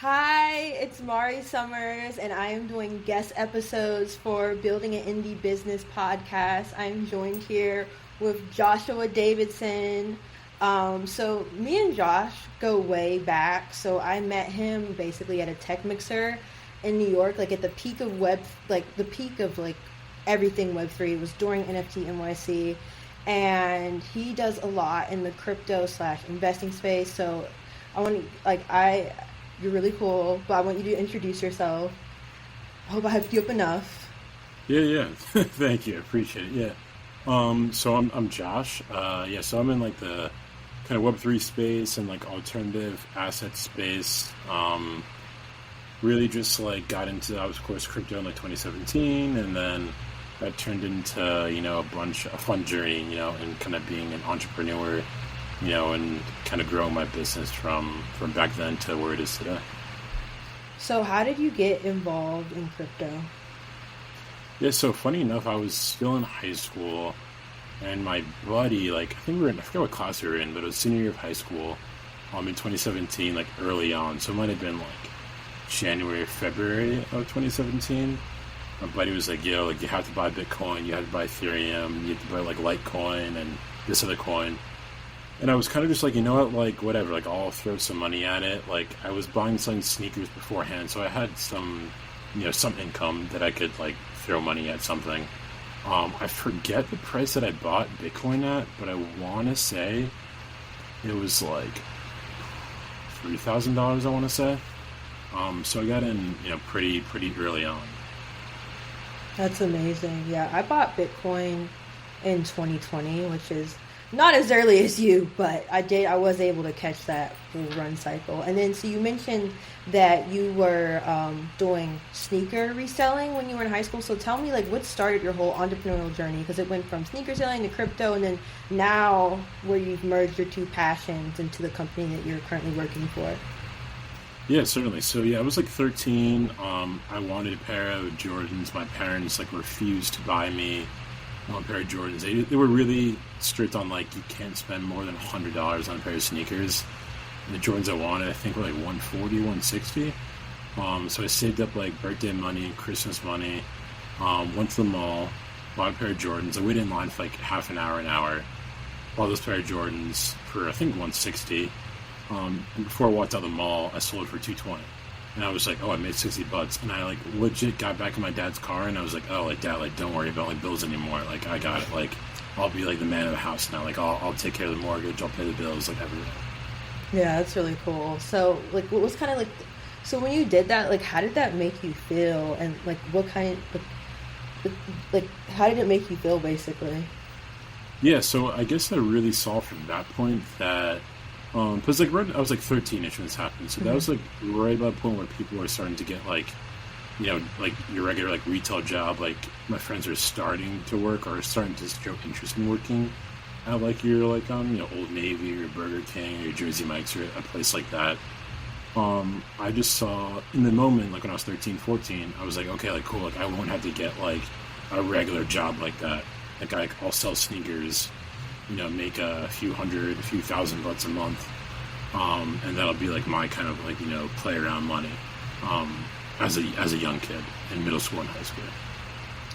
Hi, it's Mari Summers, and I am doing guest episodes for Building an Indie Business podcast. I'm joined here with Joshua Davidson. So me and Josh go way back. So I met him basically at a tech mixer in New York, like at the peak of everything Web3. It was during NFT NYC, and he does a lot in the crypto slash investing space. So I want to you're really cool, but I want you to introduce yourself. I hope I hyped you up enough. Yeah. Thank you. Appreciate it. Yeah. So I'm Josh. So I'm in like the kind of Web3 space and like alternative asset space. Really just like got into, I was of course crypto in like 2017, and then that turned into, a fun journey, and kind of being an entrepreneur, and kind of growing my business from back then to where it is today. So how did you get involved in crypto? Yeah, so funny enough, I was still in high school, and my buddy, I forget what class we were in, but it was senior year of high school, in 2017, like early on. So it might have been like January or February of 2017. My buddy was like, yo, like you have to buy Bitcoin, you have to buy Ethereum, you have to buy like Litecoin and this other coin. And I was kind of just like, you know what, like, whatever, like, I'll throw some money at it. Like, I was buying some sneakers beforehand, so I had some, some income that I could, like, throw money at something. I forget the price that I bought Bitcoin at, but I want to say it was, like, $3,000, I want to say. So I got in, pretty early on. That's amazing. Yeah, I bought Bitcoin in 2020, which is not as early as you, but I was able to catch that full run cycle. And then, so you mentioned that you were doing sneaker reselling when you were in high school. So tell me, like, what started your whole entrepreneurial journey? Because it went from sneaker selling to crypto, and then now where you've merged your two passions into the company that you're currently working for. Yeah, certainly. So yeah, I was like 13. I wanted a pair of Jordans. My parents like refused to buy me a pair of Jordans. They were really strict on like you can't spend more than $100 on a pair of sneakers. And the Jordans I wanted, I think, were like $140, $160. So I saved up like birthday money, Christmas money. Went to the mall, bought a pair of Jordans. I waited in line for like half an hour. Bought this pair of Jordans for I think $160. And before I walked out of the mall, I sold it for $220. And I was like, oh, I made $60. And I like legit got back in my dad's car, and I was like, oh, like, Dad, like, don't worry about like bills anymore. Like, I got it. Like, I'll be like the man of the house now. Like, I'll take care of the mortgage. I'll pay the bills, like everything. Yeah, that's really cool. So, like, what was kind of like, so when you did that, like, how did that make you feel? And like, what kind of, like, how did it make you feel, basically? Yeah, so I guess I really saw from that point that, because like I was like 13ish when this happened, so that was like right about the point where people were starting to get like, like your regular like retail job. Like my friends are starting to work or starting to show interest in working at like your like Old Navy or Burger King or Jersey Mike's or a place like that. I just saw in the moment, like when I was 13, 14, I was like, okay, like cool, like I won't have to get like a regular job like that. Like I'll sell sneakers, make a few $1,000 a month, and that'll be like my kind of like play around money, as a young kid in middle school and high school.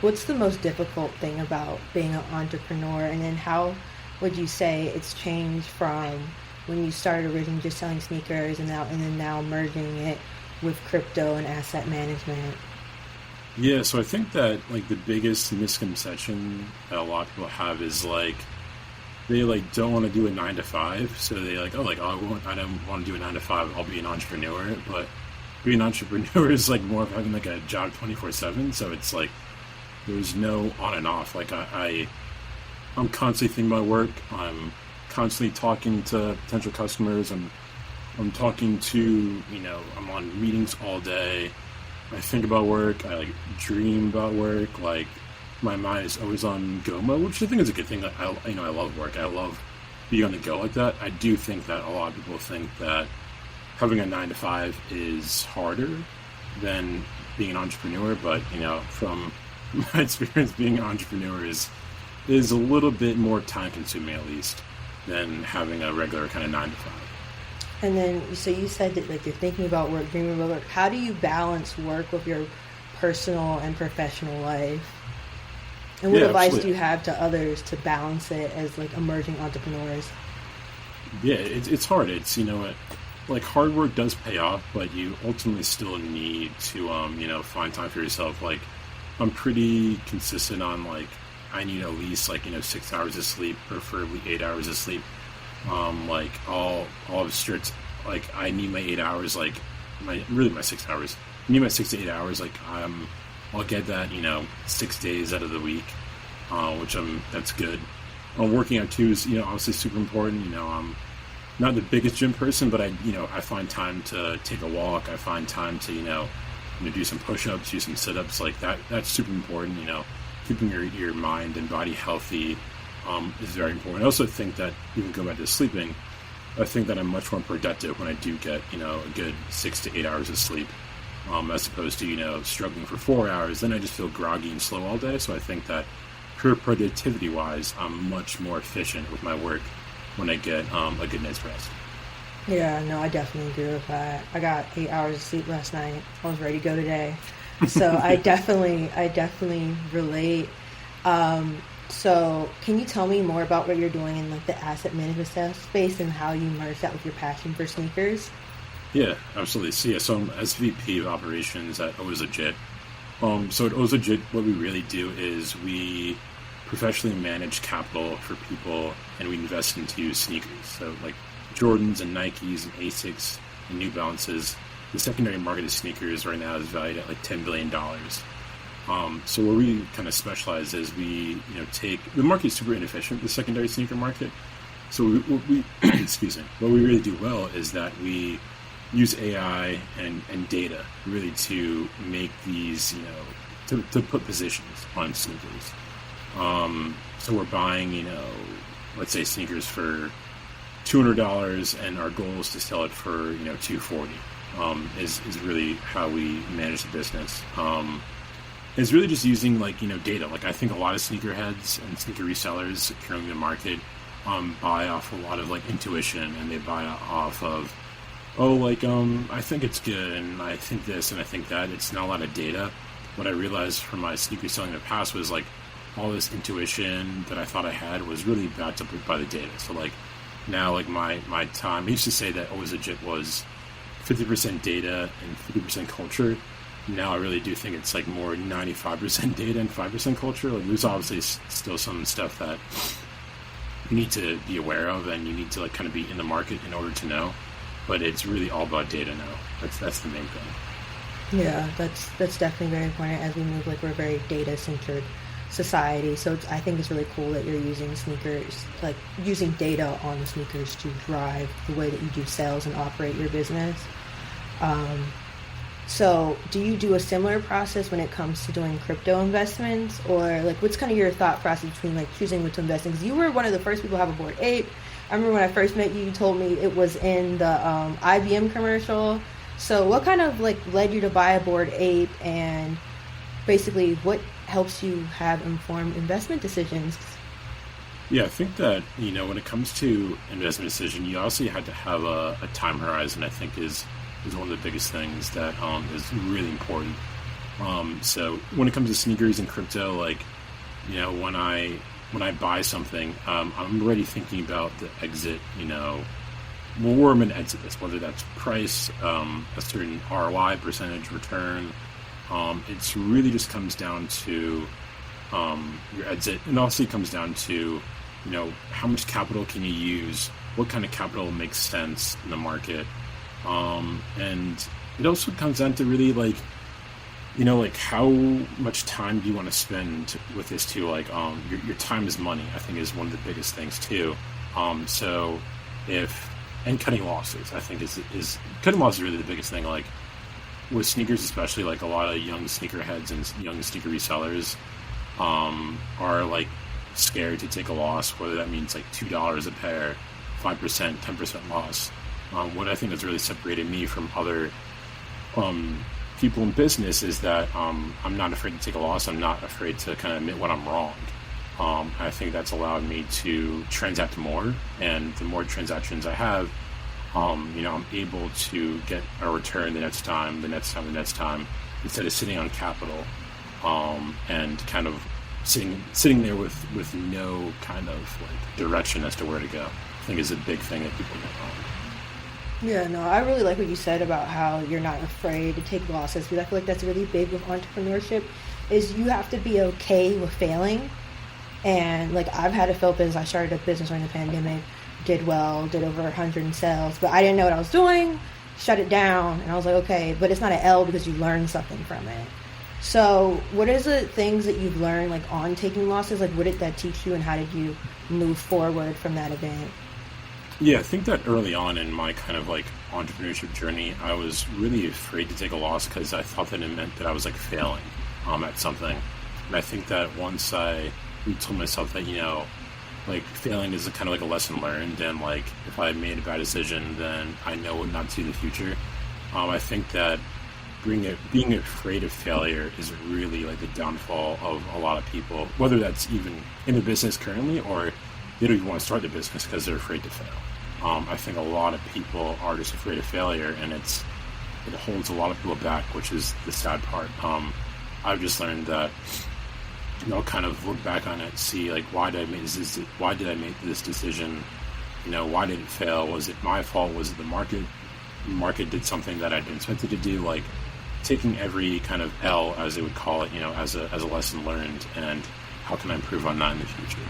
What's the most difficult thing about being an entrepreneur, and then how would you say it's changed from when you started originally just selling sneakers and then now merging it with crypto and asset management? Yeah, so I think that like the biggest misconception that a lot of people have is like they like don't want to do a 9 to 5, so they like, oh, like I don't want to do a 9 to 5. I'll be an entrepreneur. But being an entrepreneur is like more of having like a job 24/7. So it's like there's no on and off. Like I'm constantly thinking about work. I'm constantly talking to potential customers. I'm talking to I'm on meetings all day. I think about work. I like dream about work. Like my mind is always on go mode, which I think is a good thing. That I love work. I love being on the go like that. I do think that a lot of people think that having a 9 to 5 is harder than being an entrepreneur. But from my experience, being an entrepreneur is a little bit more time consuming, at least, than having a regular kind of 9 to 5. And then, so you said that like you're thinking about work, dreaming about work. How do you balance work with your personal and professional life? And what Yeah, advice do absolutely. you have to others to balance it as like emerging entrepreneurs? Yeah, it's hard. It's, like hard work does pay off, but you ultimately still need to, find time for yourself. Like, I'm pretty consistent on like, I need at least like, 6 hours of sleep, preferably 8 hours of sleep. Like all of strict, like I need my 8 hours, like my 6 hours. I need my 6 to 8 hours. Like, I'll get that, 6 days out of the week, which that's good. Working out too is, obviously super important. I'm not the biggest gym person, but I find time to take a walk. I find time to, do some push-ups, do some sit-ups. Like that's super important. Keeping your mind and body healthy, is very important. I also think that, even going back to sleeping, I think that I'm much more productive when I do get, a good 6 to 8 hours of sleep, as opposed to, struggling for 4 hours. Then I just feel groggy and slow all day. So I think that, pure productivity wise, I'm much more efficient with my work when I get a good night's rest. Yeah, no, I definitely agree with that. I got 8 hours of sleep last night. I was ready to go today. So I definitely relate. So can you tell me more about what you're doing in like the asset management space and how you merge that with your passion for sneakers? Yeah, absolutely. So I'm SVP of operations at OzaJit. So at OzaJit, what we really do is we professionally manage capital for people, and we invest into sneakers. So like Jordans and Nikes and Asics and New Balances. The secondary market of sneakers right now is valued at like $10 billion. So where we kind of specialize is we, take the market is super inefficient, the secondary sneaker market. So we excuse me, what we really do well is that we use AI and data really to make these, to put positions on sneakers. So we're buying, let's say sneakers for $200, and our goal is to sell it for, 240. Is really how we manage the business. It's really just using like, data. Like I think a lot of sneakerheads and sneaker resellers currently in the market, buy off a lot of like intuition, and they buy off of, oh, like, I think it's good, and I think this, and I think that. It's not a lot of data. What I realized from my sneaker selling in the past was like all this intuition that I thought I had was really backed up by the data. So like now, like my time, I used to say that always legit was 50% data and 50% culture. Now I really do think it's like more 95% data and 5% culture. Like there's obviously still some stuff that you need to be aware of, and you need to like kind of be in the market in order to know. But it's really all about data now. That's the main thing. Yeah, that's definitely very important as we move. Like we're a very data centered society, so I think it's really cool that you're using sneakers, like using data on the sneakers to drive the way that you do sales and operate your business. Um, so, do you do a similar process when it comes to doing crypto investments, or like what's kind of your thought process between like choosing what to invest in? Because you were one of the first people to have a Bored Ape. I remember when I first met you, you told me it was in the IBM commercial. So, what kind of like led you to buy a Bored Ape, and basically what helps you have informed investment decisions? Yeah, I think that, when it comes to investment decision, you also have to have a time horizon. I think is one of the biggest things that is really important. So when it comes to sneakers and crypto, like, when I buy something, I'm already thinking about the exit, where I'm going to exit this, whether that's price, a certain ROI, percentage return. It's really just comes down to your exit, and also it comes down to, how much capital can you use, what kind of capital makes sense in the market, and it also comes down to really like, like how much time do you want to spend with this too? Like, your time is money, I think, is one of the biggest things too. So if, and cutting losses, I think is cutting losses is really the biggest thing. Like with sneakers, especially, like a lot of young sneakerheads and young sneaker resellers, are like scared to take a loss, whether that means like $2 a pair, 5%, 10% loss. What I think has really separated me from other people in business is that I'm not afraid to take a loss. I'm not afraid to kind of admit when I'm wrong. I think that's allowed me to transact more, and the more transactions I have, I'm able to get a return the next time, instead of sitting on capital, and kind of sitting there with no kind of like direction as to where to go. I think is a big thing that people get wrong. Yeah, no, I really like what you said about how you're not afraid to take losses, because I feel like that's really big with entrepreneurship, is you have to be okay with failing. And like, I've had a failed business. I started a business during the pandemic, did well, did over 100 in sales, but I didn't know what I was doing, shut it down, and I was like, okay, but it's not an L because you learned something from it. So what is the things that you've learned like on taking losses? Like, what did that teach you, and how did you move forward from that event? Yeah, I think that early on in my kind of like entrepreneurship journey, I was really afraid to take a loss because I thought that it meant that I was like failing at something. And I think that once I told myself that, like failing is kind of like a lesson learned, and like if I made a bad decision, then I know what not to do in the future. I think that being afraid of failure is really like the downfall of a lot of people, whether that's even in a business currently or they don't even want to start the business because they're afraid to fail. I think a lot of people are just afraid of failure, and it holds a lot of people back, which is the sad part. I've just learned that, kind of look back on it, see like why did I make this decision? Why did it fail? Was it my fault? Was it the market? The market did something that I didn't expect it to do. Like taking every kind of L, as they would call it, as a lesson learned, and how can I improve on that in the future?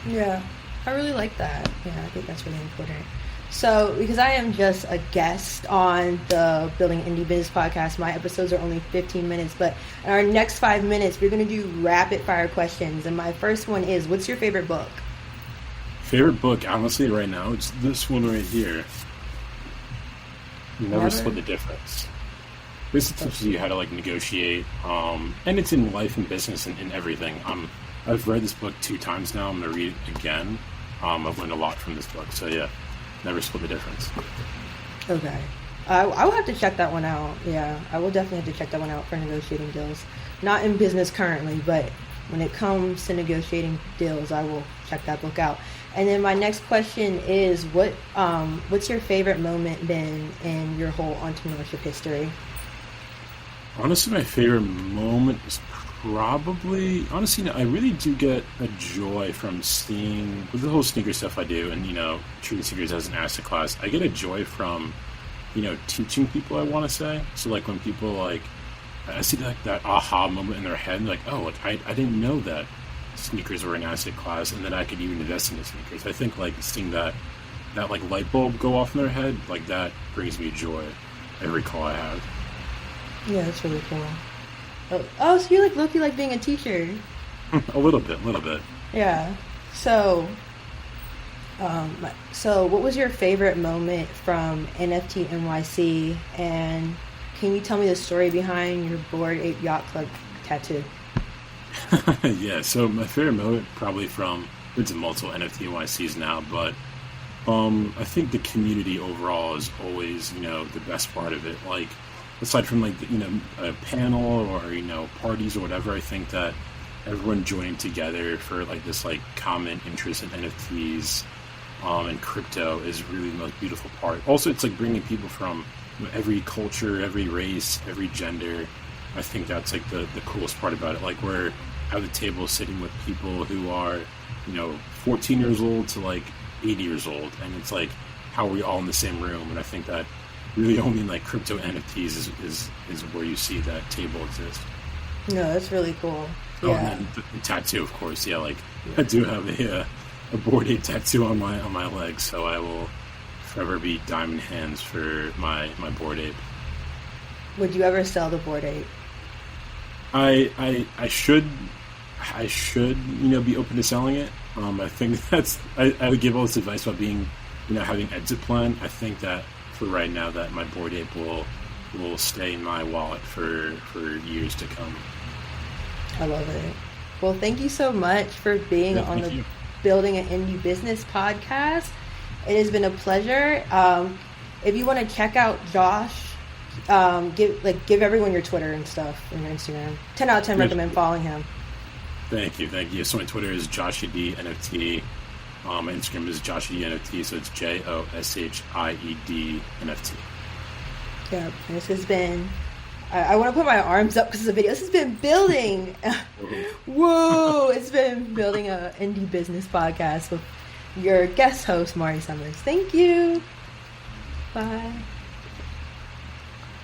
Yeah, I really like that. Yeah, I think that's really important. So, because I am just a guest on the Building Indie Business podcast, my episodes are only 15 minutes, but in our next 5 minutes, we're going to do rapid fire questions. And my first one is, what's your favorite book? Favorite book, honestly, right now, it's this one right here. Never Split the Difference. This teaches you how to like negotiate, and it's in life and business and in everything. I've read this book 2 times now. I'm going to read it again. I've learned a lot from this book. So yeah, Never Split the Difference. Okay. I will have to check that one out. Yeah, I will definitely have to check that one out for negotiating deals. Not in business currently, but when it comes to negotiating deals, I will check that book out. And then my next question is, what's your favorite moment been in your whole entrepreneurship history? Honestly, my favorite moment is probably, I really do get a joy from seeing, with the whole sneaker stuff I do, and, treating sneakers as an asset class, I get a joy from, teaching people, I want to say. So, like, when people, like, I see, like, that aha moment in their head, like, oh, like, I didn't know that sneakers were an asset class, and that I could even invest in sneakers. I think, like, seeing that like, light bulb go off in their head, like, that brings me joy every call I have. Yeah, that's really cool. Oh, so you like low-key like being a teacher? A little bit. Yeah. So what was your favorite moment from NFT NYC? And can you tell me the story behind your Bored Ape Yacht Club tattoo? Yeah. So my favorite moment probably it's multiple NFT NYCs now, but I think the community overall is always the best part of it. Like, aside from like a panel or parties or whatever, I think that everyone joining together for like this like common interest in NFTs and crypto is really the most beautiful part. Also, it's like bringing people from every culture, every race, every gender. I think that's like the coolest part about it. Like, we're at the table sitting with people who are 14 years old to like 80 years old, and it's like, how are we all in the same room? And I think that really only in like crypto NFTs is where you see that table exist. No, that's really cool. Yeah. Oh, and then the tattoo, of course. Yeah, like I do have a Bored Ape tattoo on my leg, so I will forever be diamond hands for my Bored Ape. Would you ever sell the Bored Ape? I should be open to selling it. I think I would give all this advice about being having an exit plan. I think that for right now that my Bored Ape will stay in my wallet for years to come. I love it. Well, thank you so much for being on the Building an Indie Business podcast. It has been a pleasure. If you want to check out Josh, give everyone your Twitter and stuff and your Instagram. 10 out of 10 recommend following him. Thank you. So my Twitter is JoshD NFT. My Instagram is JoshiedNFT, so it's JOSHIED NFT. Yeah, this has been. I want to put my arms up because of the video. This has been building. Whoa! It's been building a indie business podcast with your guest host, Marty Summers. Thank you. Bye.